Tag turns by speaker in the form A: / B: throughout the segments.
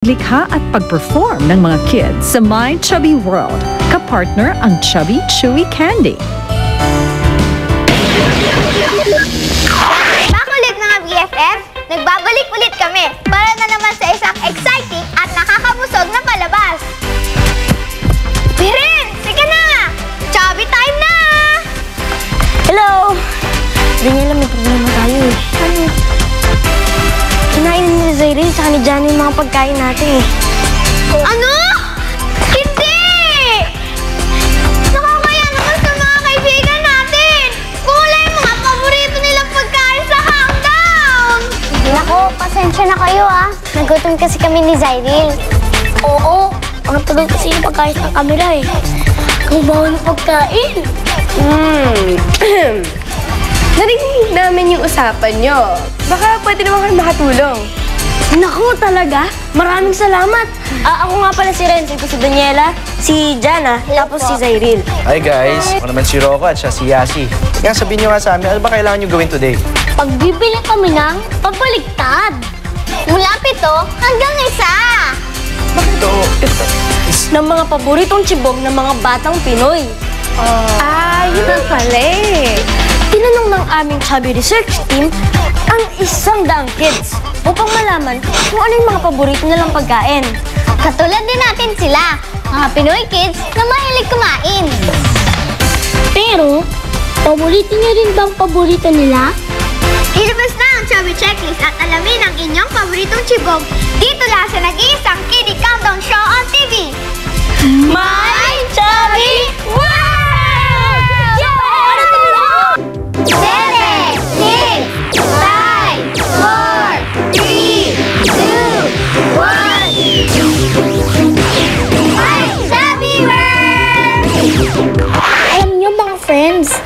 A: Likha at pag-perform ng mga kids sa My Chubby World. Kapartner ang Chubby Chewy Candy.
B: Makulit mga BFF, nagbabalik ulit kami para na naman sa isang exciting at nakakabusog na palabas. Birin, sige na! Chubby time na!
C: Hello! Daniela, may problema tayo eh. Ano? Kinain ni Zairil sa ni Johnny yung mga pagkain natin eh.
B: Ano? Hindi! Nakakaya naman sa mga kaibigan natin! Wala yung mga paborito nilang pagkain sa countdown!
C: Naku, pasensya na kayo ah. Nagutom kasi kami ni Zairil. Oo, ang tagal kasi yung pagkain sa camera eh. Ang bawa ng pagkain.
D: Narinig namin yung usapan nyo. Baka pwede naman kayo makatulong.
C: Naku, talaga? Maraming salamat. Ako nga pala si Renz, ito si Daniela, si Jana, tapos si Zairil.
E: Hi guys, ako naman si Rocco at siya si Yasi. Kaya sabihin nyo nga sa amin, ano ba kailangan nyo gawin today?
C: Pagbibili kami ng pagbaliktad.
B: Mula 7 hanggang 1.
E: Ito.
C: Ng mga paboritong chibog ng mga batang Pinoy.
D: Yun na pala eh.
C: Tinanong ng aming Chubby Research Team ang 100 kids upang malaman kung ano yung mga paborito nilang pagkain.
B: Katulad din natin sila, mga Pinoy kids na mahilig kumain.
C: Pero, paborito niyo rin bang paborito nila?
B: Ilabas na ang Chubby Checklist at alamin ang inyong paboritong chibog dito lang sa nag-iisang Kiddie Countdown Show on TV. My Chubby World!
C: Ano to?
B: 7, 6, 5, 4, 3, 2, 1. My Chubby World!
C: Alam niyo mga friends,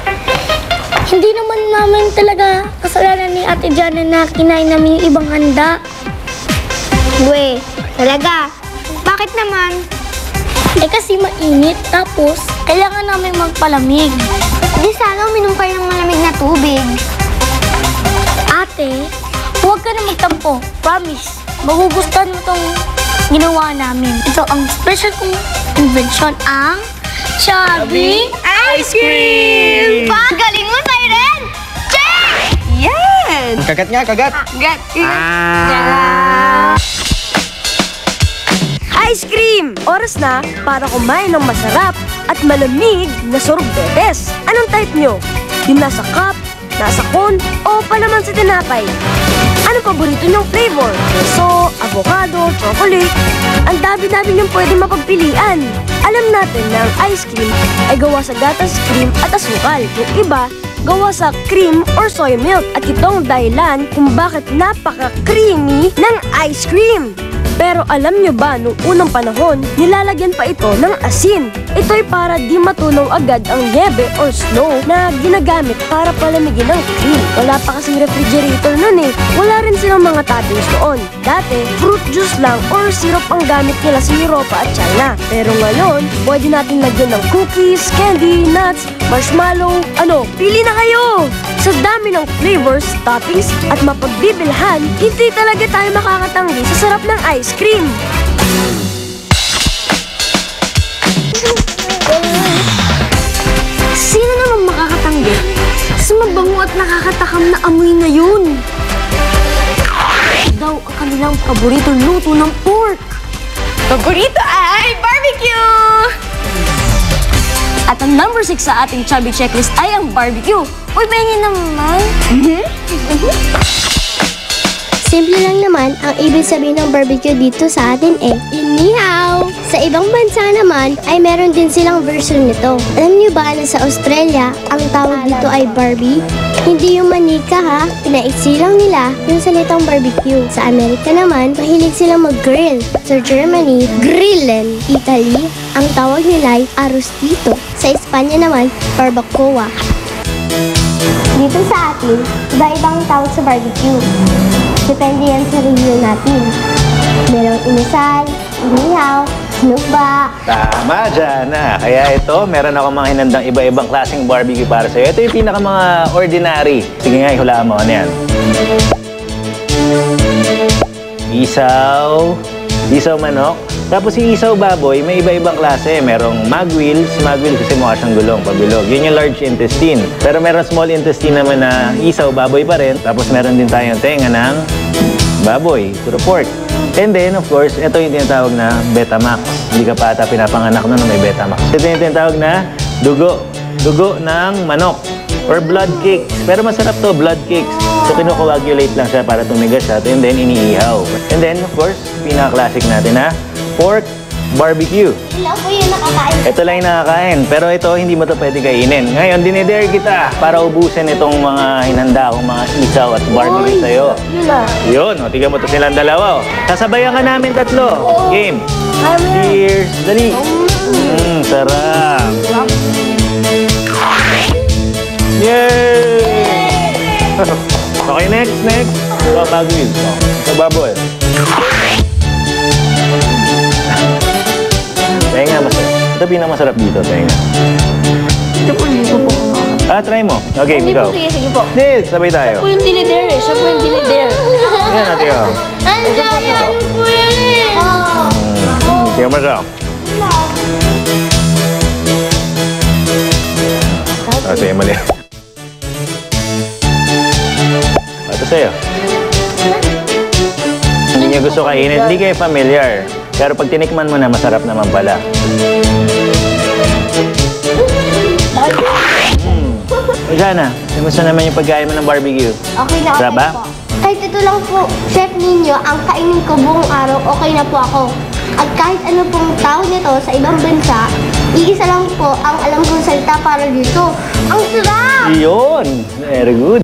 C: hindi naman namin talaga kasalanan ni Ate Jana na kinain namin yung ibang handa.
B: Uwe, talaga? Bakit naman?
C: Eh kasi mainit, tapos kailangan namin magpalamig.
B: Di sana uminom kayo ng malamig na tubig.
C: Ate, huwag ka na magtampo. Promise, magugustuhan mo tong ginawa namin. Ito ang special kong invention, ang Chubby
D: Ice cream!
B: Galing mo, Siren! Check!
D: Yan!
E: Kagat nga, kagat!
D: Gat!
C: Ice cream! Oras na para kumain ng masarap at malamig na sorbetes. Anong type nyo? Yung nasa cup, nasa cone, o palaman sa tinapay? Anong paborito nyong flavor? Queso, avocado, chocolate? Ang dami-dami nyong pwede mapagpilian. Alam natin na ang ice cream ay gawa sa gatas, cream at asukal. Yung iba, gawa sa cream or soy milk. At ito ang dahilan kung bakit napaka-creamy ng ice cream. Pero alam nyo ba, nung unang panahon, nilalagyan pa ito ng asin. Ito'y para di matunaw agad ang niebe or snow na ginagamit para palamigin ng cream. Wala pa kasing refrigerator nun eh. Wala rin silang mga toppings noon. Dati, fruit juice lang or syrup ang gamit nila sa Europa at China. Pero ngayon, pwede natin lagyan ng cookies, candy, nuts, marshmallow. Ano, pili na kayo! Sa dami ng flavors, toppings at mapagbibilhan, hindi talaga tayo makakatanggi sa sarap ng ice cream. Sino naman makakatanggi sa mabango at nakakatakam na amoy na yun? Daw ang kanilang paboritong luto ng pork.
D: Paborito ay barbecue!
C: At ang number 6 sa ating Chubby Checklist ay ang barbecue. Uy, pahingin naman.
F: Simple lang naman ang ibig sabihin ng barbecue dito sa atin eh. Inihaw! Sa ibang bansa naman ay meron din silang version nito. Alam niyo ba na sa Australia, ang tawag dito ay Barbie? Hindi yung manika ha, pinaiksi lang nila yung salitang barbecue. Sa Amerika naman, mahilig silang mag-grill. Sa Germany, grillen. Italy, ang tawag nila ay arrostito. Sa Espanya naman, barbacoa. Dito sa atin, iba-ibang tawag sa barbecue. Depende yan sa region natin. Merong inasal, inihaw, sinugba.
E: Tama, Jana. Kaya ito, meron ako mga hinandang iba-ibang klaseng barbecue para sa'yo. Ito yung pinaka mga ordinary. Sige nga, ihulaan mo. Ano yan? Isaw, Isaw manok. Tapos yung isaw baboy, may iba-ibang klase. Merong magwils kasi mukha siyang gulong, pabilog. Yun yung large intestine. Pero meron small intestine naman na isaw baboy pa rin. Tapos meron din tayong tenga ng baboy, puro pork. And then, of course, ito yung tinatawag na Betamax. Hindi ka pa ata pinapanganak na may Betamax. Ito yung tinatawag na dugo. Dugo ng manok. Or blood cakes. Pero masarap to, blood cakes. So, kinukoagulate lang siya para tumigas siya. And then, iniihaw. And then, of course, pinaka-classic natin na pork barbecue.
F: Hello po yung nakakain.
E: Ito lang yung nakakain. Pero ito, hindi mo to pwede kainin. Ngayon, dinidare kita para ubusin itong mga hinanda kong mga isaw at barbecue sa'yo.
C: Yun ah.
E: Yun, o, tignan mo to silang dalawa. O. Sasabayan ka namin tatlo. Game. Cheers. Dali. Sarap. Yay! Okay, next. Babagwil. Baboy. Tenga, masarap. Ito pinakamasarap dito, tenga.
D: Ito po, hindi ko po.
E: Try mo. Okay,
D: Hindi
E: ikaw.
D: po, sige po.
E: Hindi, sabay tayo.
D: Siya po yung dinider eh. Siya po yung dinider.
E: Yan natin yun.
F: Ang sayang po yan eh.
E: Tingnan mo siya. Sa'yo, mali. Ito sa'yo. Hindi niya gusto kainin. Hindi kayo familiar. Pero pag tinikman mo na, masarap naman pala. Jana, kamusta naman yung pagkain mo ng barbecue?
F: Okay na, okay
E: Sarap ba?
F: po. Kahit ito lang po, chef ninyo, ang kainin ko buong araw, okay na po ako. At kahit ano pong tawag nito sa ibang bansa, iisa lang po ang alam kong salita para dito. Ang sarap!
E: Yun! Very good.